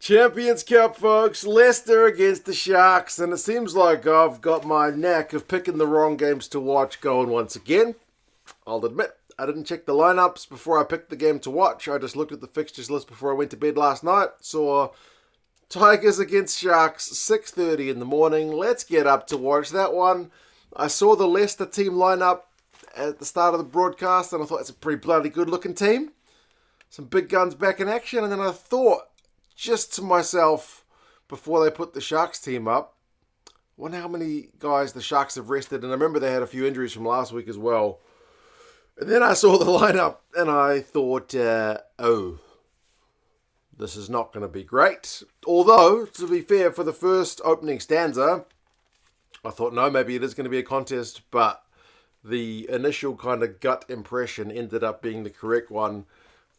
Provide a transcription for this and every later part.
Champions Cup, folks. Leicester against the Sharks, and it seems like I've got my knack of picking the wrong games to watch going once again. I'll admit, I didn't check the lineups before I picked the game to watch. I just looked at the fixtures list before I went to bed last night. Saw Tigers against Sharks, 6:30 in the morning. Let's get up to watch that one. I saw the Leicester team lineup at the start of the broadcast, and I thought it's a pretty bloody good looking team. Some big guns back in action, and then I thought, just to myself, before they put the Sharks team up, I wonder how many guys the Sharks have rested. And I remember they had a few injuries from last week as well. And then I saw the lineup and I thought, this is not going to be great. Although, to be fair, for the first opening stanza, I thought, no, maybe it is going to be a contest. But the initial kind of gut impression ended up being the correct one.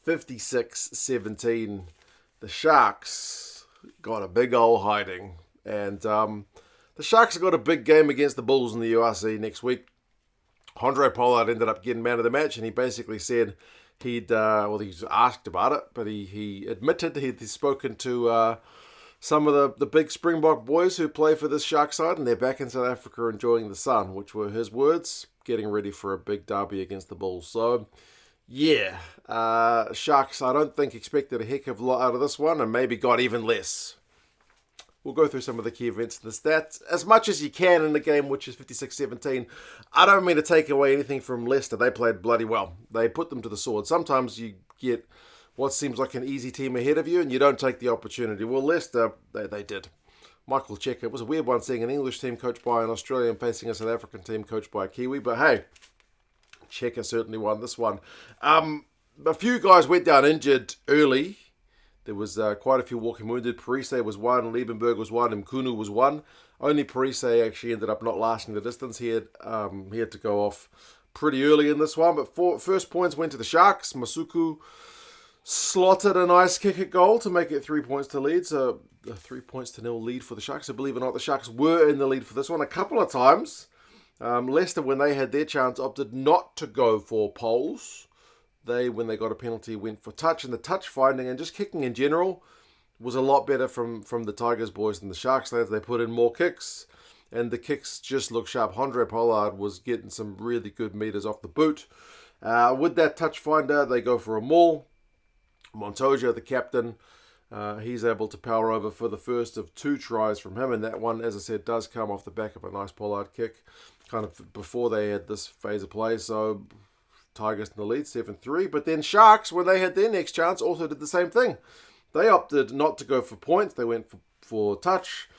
56-17. The Sharks got a big old hiding. And the Sharks have got a big game against the Bulls in the URC next week. Andre Pollard ended up getting man of the match, and he basically said he was asked about it, but he admitted he'd spoken to some of the big Springbok boys who play for this Shark side, and they're back in South Africa enjoying the sun, which were his words, getting ready for a big derby against the Bulls. So, yeah, Sharks, I don't think expected a heck of a lot out of this one, and maybe got even less. We'll go through some of the key events and the stats as much as you can in the game, which is 56-17. I don't mean to take away anything from Leicester. They played bloody well. They put them to the sword. Sometimes you get what seems like an easy team ahead of you and you don't take the opportunity. Well, Leicester, they did. Michael Cheika, it was a weird one seeing an English team coached by an Australian facing a South African team coached by a Kiwi, but hey, Cheika certainly won this one. A few guys went down injured early. There was quite a few walking wounded. Parise was one, Liebenberg was one, and Mkunu was one. Only Parise actually ended up not lasting the distance. He had to go off pretty early in this one. But first points went to the Sharks. Masuku slotted a nice kick at goal to make it 3 points to lead. So a 3-0 lead for the Sharks. So believe it or not, the Sharks were in the lead for this one a couple of times. Leicester, when they had their chance, opted not to go for poles. When they got a penalty, went for touch, and the touch finding and just kicking in general was a lot better from the Tigers boys than the Sharks lads. They put in more kicks, and the kicks just looked sharp. Andre Pollard was getting some really good meters off the boot. With that touch finder, they go for a maul. Montoya, the captain, he's able to power over for the first of 2 tries from him, and that one, as I said, does come off the back of a nice Pollard kick, kind of before they had this phase of play, so Tigers in the lead, 7-3. But then Sharks, when they had their next chance, also did the same thing. They opted not to go for points. They went for touch,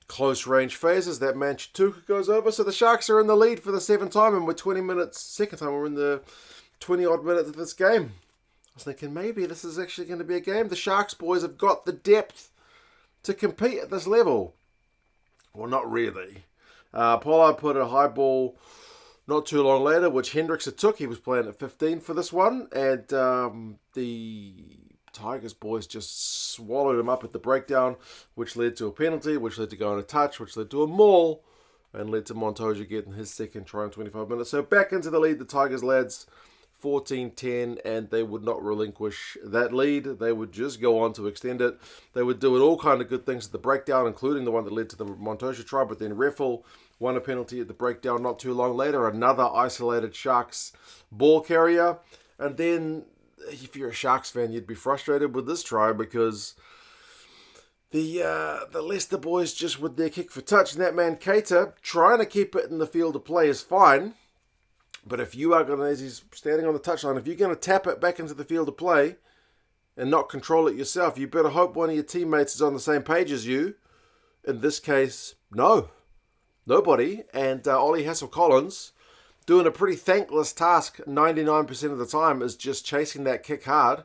close range phases. That man Chituka goes over. So the Sharks are in the lead for the 7th time, and we're 20 minutes, second time we're in the 20-odd minutes of this game. I was thinking maybe this is actually going to be a game. The Sharks boys have got the depth to compete at this level. Well, not really. Pollard put a high ball not too long later, which Hendricks took. He was playing at 15 for this one, and the Tigers boys just swallowed him up at the breakdown, which led to a penalty, which led to going a touch, which led to a maul, and led to Montoya getting his second try in 25 minutes. So back into the lead, the Tigers lads, 14-10, and they would not relinquish that lead. They would just go on to extend it. They would do all kind of good things at the breakdown, including the one that led to the Montoya try, but then Reffel won a penalty at the breakdown not too long later. Another isolated Sharks ball carrier. And then, if you're a Sharks fan, you'd be frustrated with this try because the Leicester boys just with their kick for touch, and that man Keita trying to keep it in the field of play is fine. But if you are going to, as he's standing on the touchline, if you're going to tap it back into the field of play and not control it yourself, you better hope one of your teammates is on the same page as you. In this case, no. Nobody. And Ollie Hassel-Collins, doing a pretty thankless task 99% of the time, is just chasing that kick hard.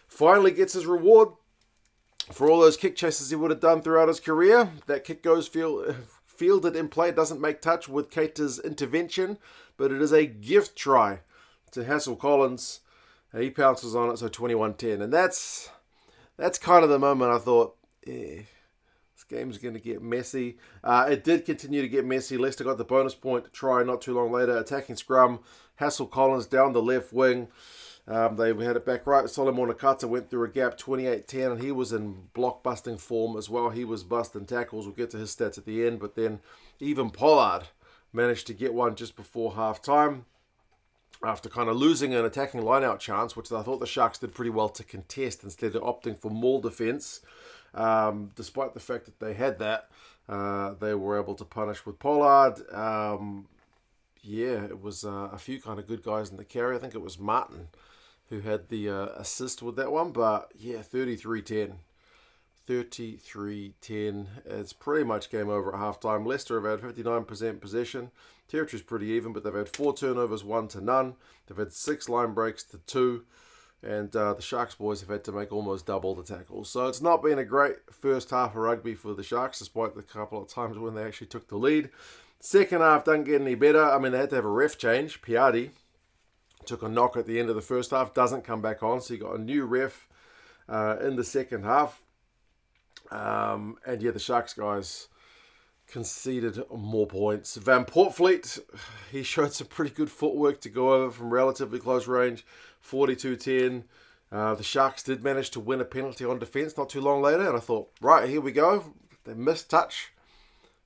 Finally gets his reward for all those kick chases he would have done throughout his career. That kick goes fielded in play, doesn't make touch with Keita's intervention, but it is a gift try to Hassel-Collins. He pounces on it, so 21-10. And that's kind of the moment I thought, this game's going to get messy. It did continue to get messy. Leicester got the bonus point try not too long later. Attacking scrum, Hassel-Collins down the left wing. They had it back right. Solomon Nakata went through a gap, 28-10, and he was in block-busting form as well. He was busting tackles. We'll get to his stats at the end. But then even Pollard managed to get one just before half-time after kind of losing an attacking line-out chance, which I thought the Sharks did pretty well to contest instead of opting for more defence. Despite the fact that they had that, they were able to punish with Pollard. It was a few kind of good guys in the carry. I think it was Martin who had the assist with that one. But yeah, 33-10. 33-10. It's pretty much game over at halftime. Leicester have had 59% possession. Territory's pretty even, but they've had 4 turnovers, 1 to none. They've had 6 line breaks to 2. And the Sharks boys have had to make almost double the tackles. So it's not been a great first half of rugby for the Sharks, despite the couple of times when they actually took the lead. Second half doesn't get any better. I mean, they had to have a ref change. Piatti took a knock at the end of the first half, doesn't come back on. So you got a new ref in the second half. The Sharks guys conceded more points. Van Portfleet, he showed some pretty good footwork to go over from relatively close range, 42-10. The Sharks did manage to win a penalty on defence not too long later, and I thought, right, here we go. They missed touch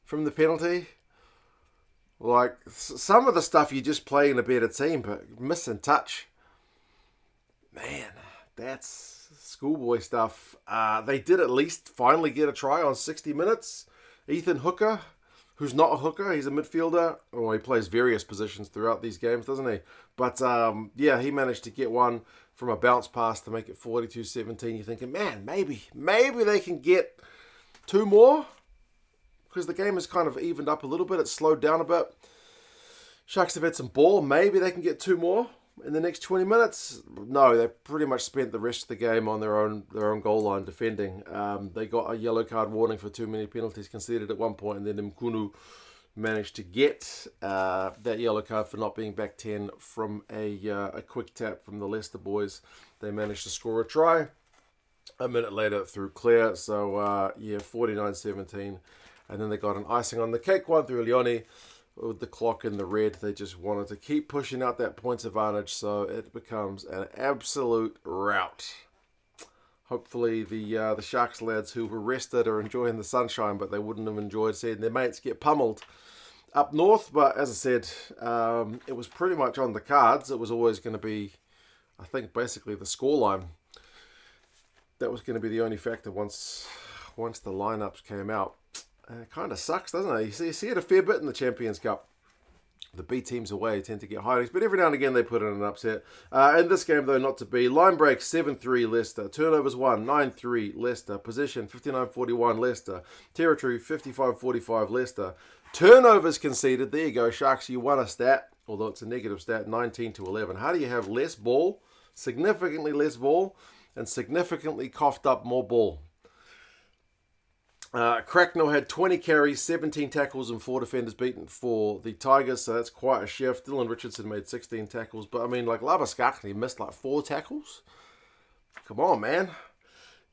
from the penalty. Like, some of the stuff you just play in a better team, but missing touch, man, that's schoolboy stuff. They did at least finally get a try on 60 minutes. Ethan Hooker, who's not a hooker, he's a midfielder. Well, he plays various positions throughout these games, doesn't he? But, he managed to get one from a bounce pass to make it 42-17. You're thinking, man, maybe they can get 2 more, because the game has kind of evened up a little bit. It's slowed down a bit. Sharks have had some ball. Maybe they can get 2 more in the next 20 minutes. No, they pretty much spent the rest of the game on their own goal line defending. They got a yellow card warning for too many penalties conceded at one point, and then Mkunu managed to get that yellow card for not being back 10 from a quick tap from the Leicester boys. They managed to score a try a minute later through Clare. So, 49-17. And then they got an icing on the cake one through Leone with the clock in the red. They just wanted to keep pushing out that points advantage, so it becomes an absolute rout. Hopefully the Sharks lads who were rested are enjoying the sunshine, but they wouldn't have enjoyed seeing their mates get pummeled up north. But as I said, it was pretty much on the cards. It was always going to be, I think, basically the scoreline. That was going to be the only factor once the lineups came out. It kind of sucks, doesn't it? You see it a fair bit in the Champions Cup. The B teams away tend to get hidings, but every now and again they put in an upset. In this game, though, not to be. Line break, 7-3 Leicester. Turnovers 1, 9-3 Leicester. Possession, 59-41 Leicester. Territory, 55-45 Leicester. Turnovers conceded. There you go, Sharks. You won a stat, although it's a negative stat, 19-11. How do you have less ball, significantly less ball, and significantly coughed up more ball? Cracknell had 20 carries, 17 tackles, and 4 defenders beaten for the Tigers, so that's quite a shift. Dylan Richardson made 16 tackles, but I mean, like, Labaskakni missed like 4 tackles. Come on, man.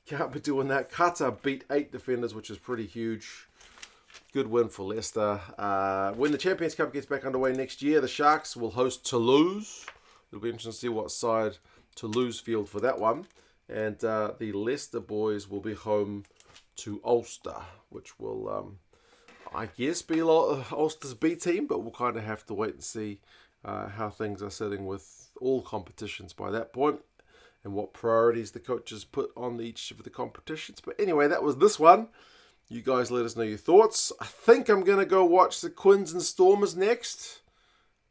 Can't be doing that. Kata beat 8 defenders, which is pretty huge. Good win for Leicester. When the Champions Cup gets back underway next year, the Sharks will host Toulouse. It'll be interesting to see what side Toulouse field for that one. And the Leicester boys will be home to Ulster, which will, I guess, be Ulster's B team, but we'll kind of have to wait and see how things are sitting with all competitions by that point and what priorities the coaches put on each of the competitions. But anyway, that was this one. You guys let us know your thoughts. I think I'm going to go watch the Quins and Stormers next,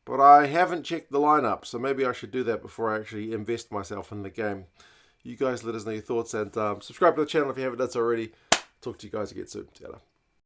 but I haven't checked the lineup, so maybe I should do that before I actually invest myself in the game. You guys let us know your thoughts, and subscribe to the channel if you haven't done so already. Talk to you guys again soon. Ta-ra.